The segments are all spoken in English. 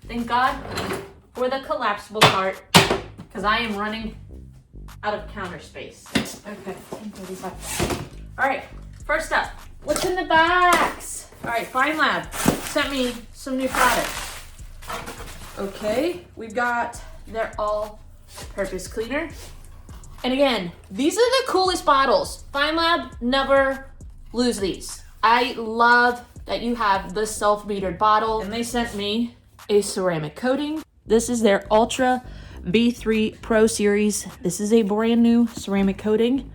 Thank God for the collapsible cart, because I am running out of counter space. Okay, 10:35. All right, first up, what's in the bags? All right, Feynlab sent me some new products. Okay, we've got their all-purpose cleaner. And again, these are the coolest bottles. Feynlab never lose these. I love that you have the self-metered bottle. And they sent me a ceramic coating. This is their Ultra V3 Pro Series. This is a brand new ceramic coating.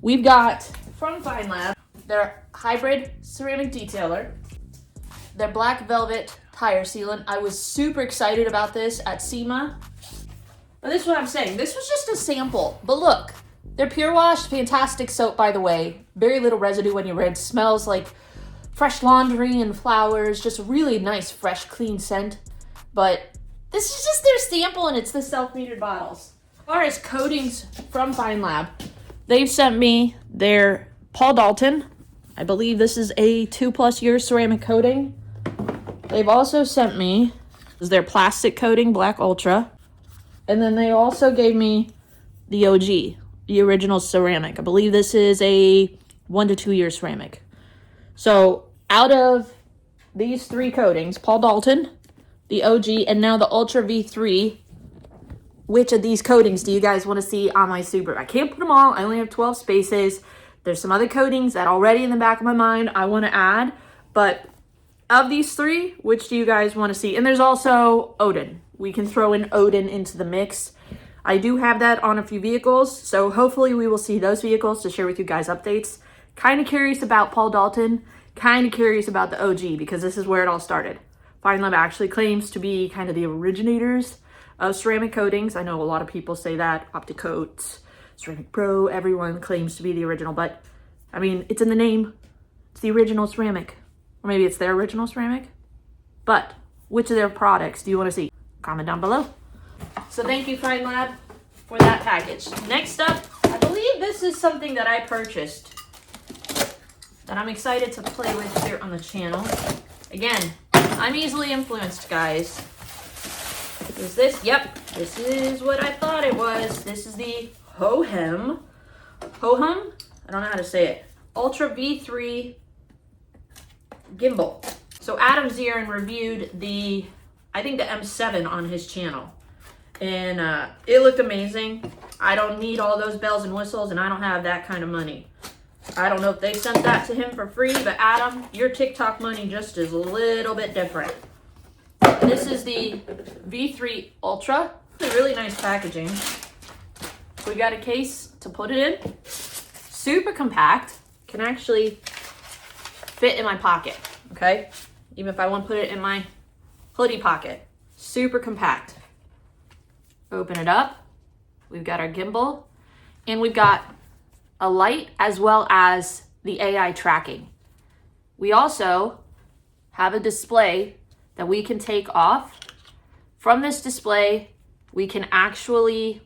We've got, from Feynlab, their hybrid ceramic detailer, their black velvet tire sealant. I was super excited about this at SEMA. But this is what I'm saying. This was just a sample. But look, they're pure wash, fantastic soap, by the way. Very little residue when you rinse. Smells like fresh laundry and flowers. Just really nice, fresh, clean scent. But this is just their sample, and it's the self-metered bottles. As far as coatings from Feynlab, they've sent me their Paul Dalton. I believe this is a 2+ year ceramic coating. They've also sent me their plastic coating, Black Ultra. And then they also gave me the OG, the original ceramic. I believe this is a 1 to 2 year ceramic. So out of these 3 coatings, Paul Dalton, the OG, and now the Ultra V3, which of these coatings do you guys want to see on my super? I can't put them all. I only have 12 spaces. There's some other coatings that already in the back of my mind I want to add. But of these 3, which do you guys want to see? And there's also Odin. We can throw in Odin into the mix. I do have that on a few vehicles, so hopefully we will see those vehicles to share with you guys updates. Kind of curious about Paul Dalton, kind of curious about the OG, because this is where it all started. Feynlab actually claims to be kind of the originators of ceramic coatings. I know a lot of people say that, Opticoats, Ceramic Pro, everyone claims to be the original, but I mean, it's in the name. It's the original ceramic. Or maybe it's their original ceramic. But which of their products do you want to see? Comment down below. So thank you, Feynlab, for that package. Next up, I believe this is something that I purchased that I'm excited to play with here on the channel. Again, I'm easily influenced, guys. Is this? Yep, this is what I thought it was. This is the Hohem. Hohem? I don't know how to say it. Ultra V3 gimbal. So Adam Zieren reviewed the, I think the M7 on his channel. And it looked amazing. I don't need all those bells and whistles, and I don't have that kind of money. I don't know if they sent that to him for free, but Adam, your TikTok money just is a little bit different. This is the V3 Ultra. It's a really nice packaging. We got a case to put it in. Super compact. Can actually fit in my pocket, okay? Even if I want to put it in my hoodie pocket. Super compact. Open it up. We've got our gimbal, and we've got a light as well as the AI tracking. We also have a display that we can take off. From this display, we can actually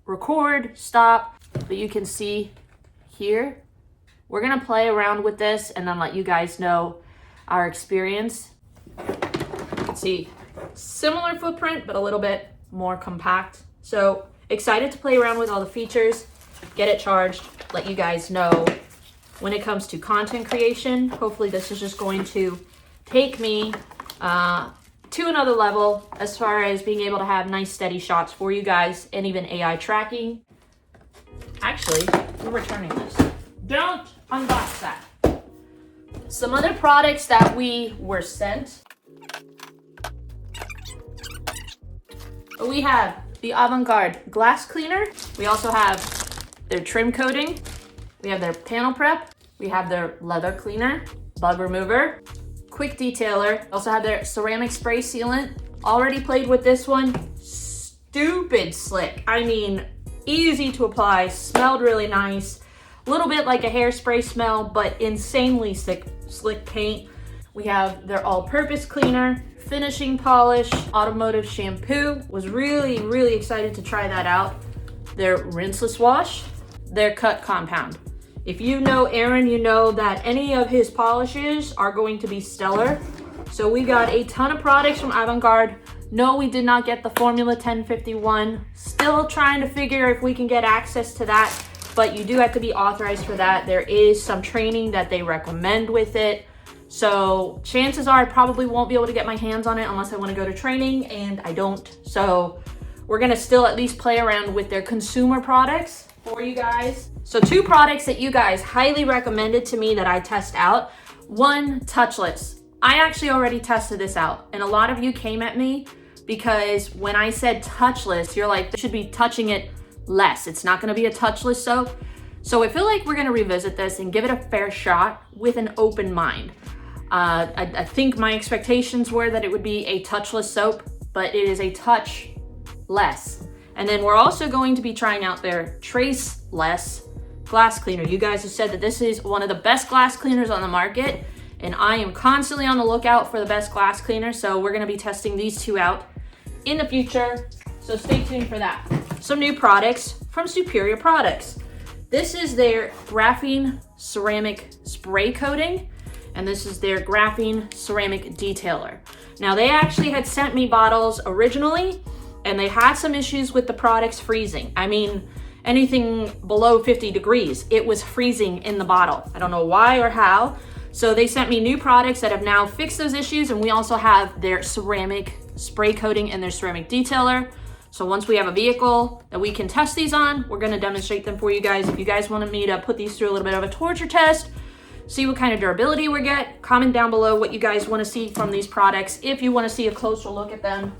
record, stop, but you can see here. We're gonna play around with this and then let you guys know our experience. You can see similar footprint, but a little bit more compact. So excited to play around with all the features, get it charged, let you guys know when it comes to content creation. Hopefully this is just going to take me to another level as far as being able to have nice steady shots for you guys and even AI tracking. Actually, we're returning this. Don't unbox that. Some other products that we were sent. We have the Avant Garde glass cleaner. We also have their trim coating. We have their panel prep. We have their leather cleaner, bug remover, quick detailer. Also have their ceramic spray sealant. Already played with this one. Stupid slick. I mean, easy to apply, smelled really nice. A little bit like a hairspray smell, but insanely slick paint. We have their all-purpose cleaner, finishing polish, automotive shampoo. Was really, really excited to try that out. Their rinseless wash, their cut compound. If you know Aaron, you know that any of his polishes are going to be stellar So we got a ton of products from Avanguard. No, we did not get the Formula 1051. Still trying to figure if we can get access to that, but you do have to be authorized for that. There is some training that they recommend with it. So chances are I probably won't be able to get my hands on it unless I want to go to training, and I don't. So we're gonna still at least play around with their consumer products for you guys. So 2 products that you guys highly recommended to me that I test out. One, touchless. I actually already tested this out, and a lot of you came at me because when I said touchless, you're like, they should be touching it less. It's not gonna be a touchless soap. So I feel like we're gonna revisit this and give it a fair shot with an open mind. I think my expectations were that it would be a touchless soap, but it is a touch less. And then we're also going to be trying out their traceless glass cleaner. You guys have said that this is one of the best glass cleaners on the market, and I am constantly on the lookout for the best glass cleaner. So we're gonna be testing these 2 out in the future. So stay tuned for that. Some new products from Superior Products. This is their graphene ceramic spray coating, and this is their graphene ceramic detailer. Now they actually had sent me bottles originally, and they had some issues with the products freezing. I mean, anything below 50 degrees, it was freezing in the bottle. I don't know why or how. So they sent me new products that have now fixed those issues, and we also have their ceramic spray coating and their ceramic detailer. So once we have a vehicle that we can test these on, we're gonna demonstrate them for you guys. If you guys wanted me to put these through a little bit of a torture test, see what kind of durability we get, comment down below what you guys wanna see from these products if you wanna see a closer look at them,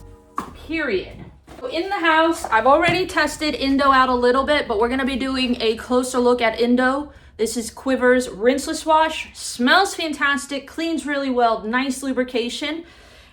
period. So in the house, I've already tested Indo out a little bit, but we're gonna be doing a closer look at Indo. This is Quivr's rinseless wash. Smells fantastic, cleans really well, nice lubrication.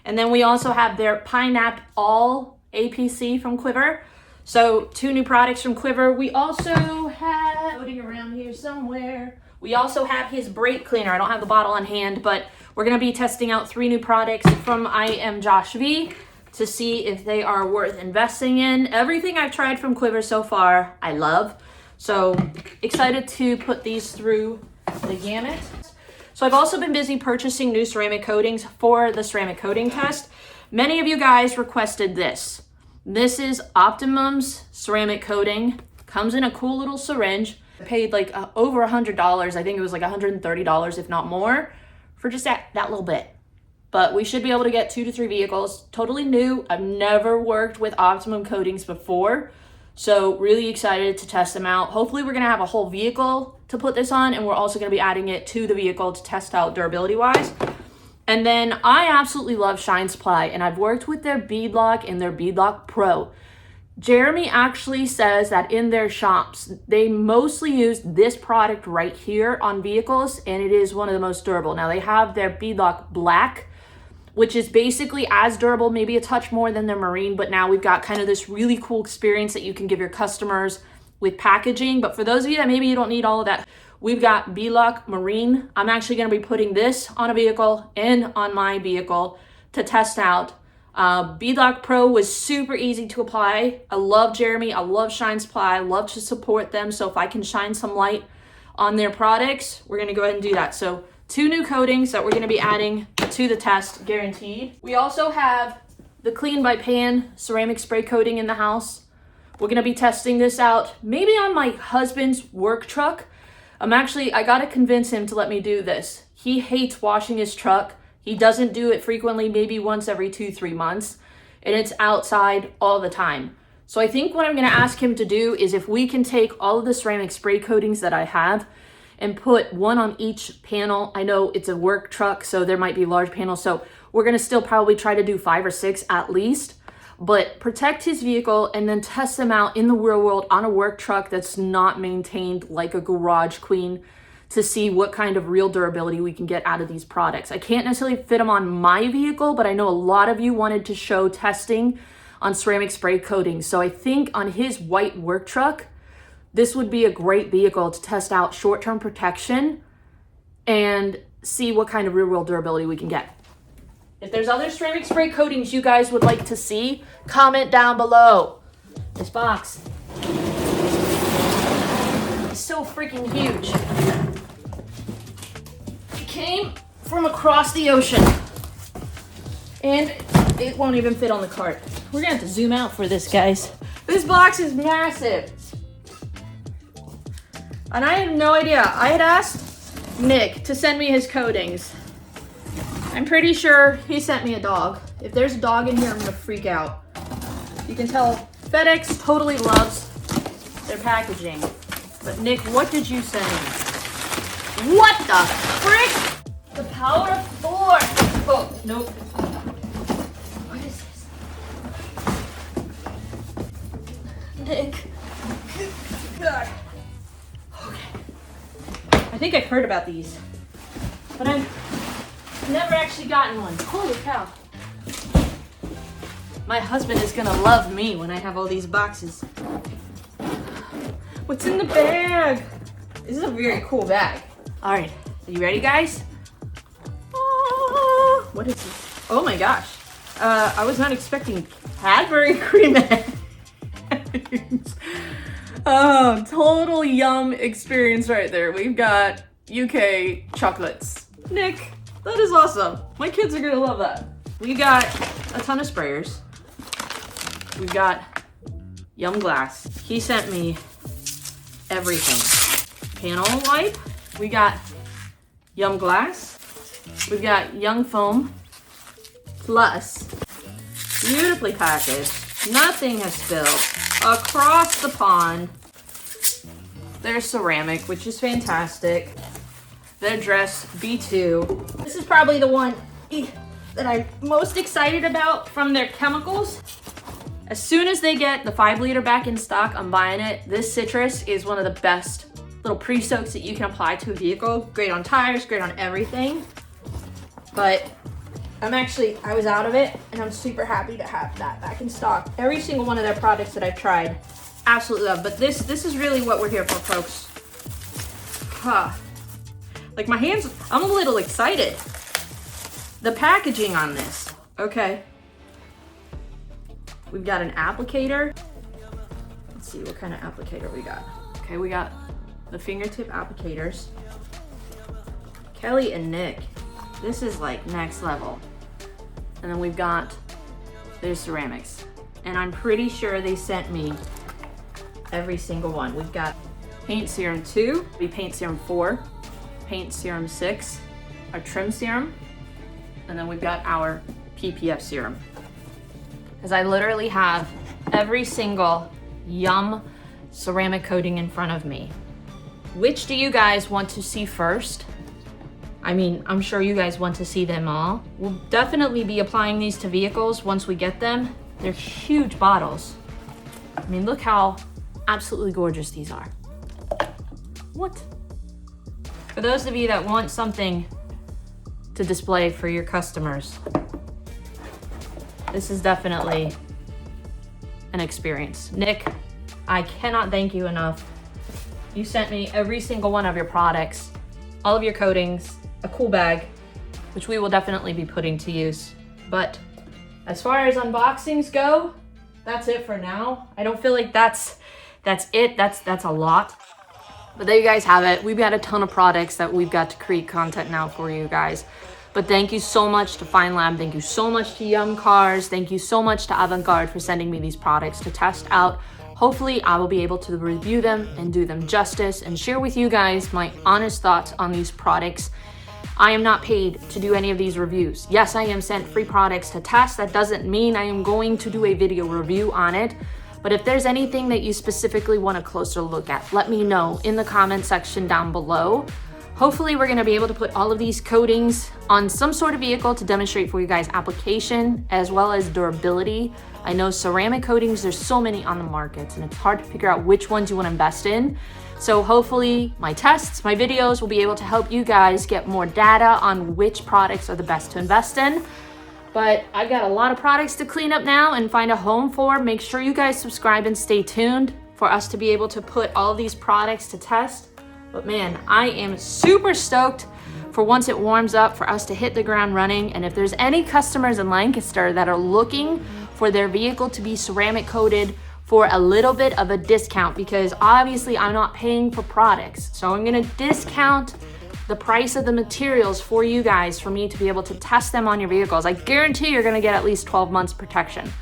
And then we also have their Pineapple All APC from Quivr. So 2 new products from Quivr. We also have, floating around here somewhere, we also have his brake cleaner. I don't have the bottle on hand, but we're gonna be testing out 3 new products from I Am Josh V to see if they are worth investing in. Everything I've tried from Quivr so far, I love. So excited to put these through the gamut. So I've also been busy purchasing new ceramic coatings for the ceramic coating test. Many of you guys requested this. This is Optimum's ceramic coating. Comes in a cool little syringe. I paid like over $100. I think it was like $130, if not more, for just that little bit. But we should be able to get 2 to 3 vehicles. Totally new. I've never worked with Optimum coatings before. So really excited to test them out. Hopefully we're gonna have a whole vehicle to put this on, and we're also gonna be adding it to the vehicle to test out durability wise. And then I absolutely love Shine Supply, and I've worked with their Beadlock and their Beadlock Pro. Jeremy actually says that in their shops, they mostly use this product right here on vehicles, and it is one of the most durable. Now they have their Beadlock Black, which is basically as durable, maybe a touch more than their Marine, but now we've got kind of this really cool experience that you can give your customers with packaging. But for those of you that maybe you don't need all of that, we've got Beadlock Marine. I'm actually gonna be putting this on a vehicle and on my vehicle to test out. Beadlock Pro was super easy to apply. I love Jeremy, I love Shine Supply, I love to support them. So if I can shine some light on their products, we're gonna go ahead and do that. So 2 new coatings that we're gonna be adding to the test, guaranteed. We also have the Clean by Pan ceramic spray coating in the house. We're gonna be testing this out maybe on my husband's work truck. I gotta convince him to let me do this. He hates washing his truck. He doesn't do it frequently, maybe once every 2-3 months, and it's outside all the time. So I think what I'm gonna ask him to do is if we can take all of the ceramic spray coatings that I have and put 1 on each panel. I know it's a work truck, so there might be large panels, so we're gonna still probably try to do 5 or 6 at least, but protect his vehicle and then test them out in the real world on a work truck that's not maintained like a garage queen to see what kind of real durability we can get out of these products. I can't necessarily fit them on my vehicle, but I know a lot of you wanted to show testing on ceramic spray coating. So I think on his white work truck, this would be a great vehicle to test out short-term protection and see what kind of real-world durability we can get. If there's other ceramic spray coatings you guys would like to see, comment down below. This box is so freaking huge. It came from across the ocean. And it won't even fit on the cart. We're gonna have to zoom out for this, guys. This box is massive. And I had no idea. I had asked Nick to send me his coatings. I'm pretty sure he sent me a dog. If there's a dog in here, I'm gonna freak out. You can tell FedEx totally loves their packaging. But Nick, what did you send me? What the frick? The power of 4. Oh, nope. What is this? Nick. God. Okay. I think I've heard about these, but I've never actually gotten one. Holy cow. My husband is gonna love me when I have all these boxes. What's in the bag? This is a very cool bag. All right, are you ready, guys? What is this? Oh my gosh. I was not expecting Cadbury cream eggs. Oh, total yum experience right there. We've got UK chocolates. Nick, that is awesome. My kids are gonna love that. We got a ton of sprayers. We've got Yum Glass. He sent me everything. Panel wipe. We got Yum Glass. We've got Young Foam Plus. Beautifully packaged. Nothing has spilled. Across the pond, there's ceramic, which is fantastic. Their dress B2. This is probably the one that I'm most excited about from their chemicals. As soon as they get the 5-liter back in stock, I'm buying it. This citrus is one of the best little pre-soaks that you can apply to a vehicle. Great on tires, great on everything. But I was out of it, and I'm super happy to have that back in stock. Every single one of their products that I've tried, absolutely love. But this is really what we're here for, folks. Huh. Like my hands, I'm a little excited. The packaging on this, okay. We've got an applicator. Let's see what kind of applicator we got. Okay, we got the fingertip applicators. Kelly and Nick, this is like next level. And then we've got their ceramics. And I'm pretty sure they sent me every single one. We've got paint serum 2, paint serum 4, paint serum 6, our trim serum, and then we've got our PPF serum. Because I literally have every single Yum ceramic coating in front of me. Which do you guys want to see first? I mean, I'm sure you guys want to see them all. We'll definitely be applying these to vehicles once we get them. They're huge bottles. I mean, look how absolutely gorgeous these are. What? For those of you that want something to display for your customers, this is definitely an experience. Nick, I cannot thank you enough. You sent me every single one of your products, all of your coatings, a cool bag, which we will definitely be putting to use. But as far as unboxings go, that's it for now. I don't feel like that's it. That's a lot. But there you guys have it. We've got a ton of products that we've got to create content now for you guys. But thank you so much to Feynlab. Thank you so much to Yum Cars. Thank you so much to Avant Garde for sending me these products to test out. Hopefully I will be able to review them and do them justice and share with you guys my honest thoughts on these products. I am not paid to do any of these reviews. Yes, I am sent free products to test. That doesn't mean I am going to do a video review on it. But if there's anything that you specifically want a closer look at, let me know in the comment section down below. Hopefully we're gonna be able to put all of these coatings on some sort of vehicle to demonstrate for you guys application as well as durability. I know ceramic coatings, there's so many on the market and it's hard to figure out which ones you wanna invest in. So hopefully my tests, my videos will be able to help you guys get more data on which products are the best to invest in. But I've got a lot of products to clean up now and find a home for. Make sure you guys subscribe and stay tuned for us to be able to put all of these products to test. But man, I am super stoked for once it warms up for us to hit the ground running. And if there's any customers in Lancaster that are looking for their vehicle to be ceramic coated for a little bit of a discount, because obviously I'm not paying for products. So I'm gonna discount the price of the materials for you guys, for me to be able to test them on your vehicles. I guarantee you're gonna get at least 12 months protection,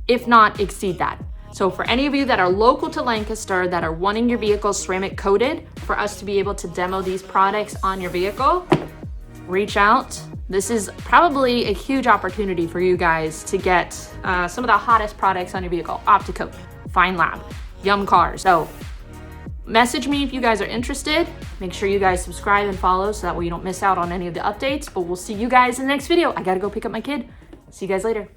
if not exceed that. So for any of you that are local to Lancaster that are wanting your vehicles ceramic coated for us to be able to demo these products on your vehicle, reach out. This is probably a huge opportunity for you guys to get some of the hottest products on your vehicle. Opticoat, Feynlab, Yum Cars. So message me if you guys are interested. Make sure you guys subscribe and follow so that way you don't miss out on any of the updates. But we'll see you guys in the next video. I gotta go pick up my kid. See you guys later.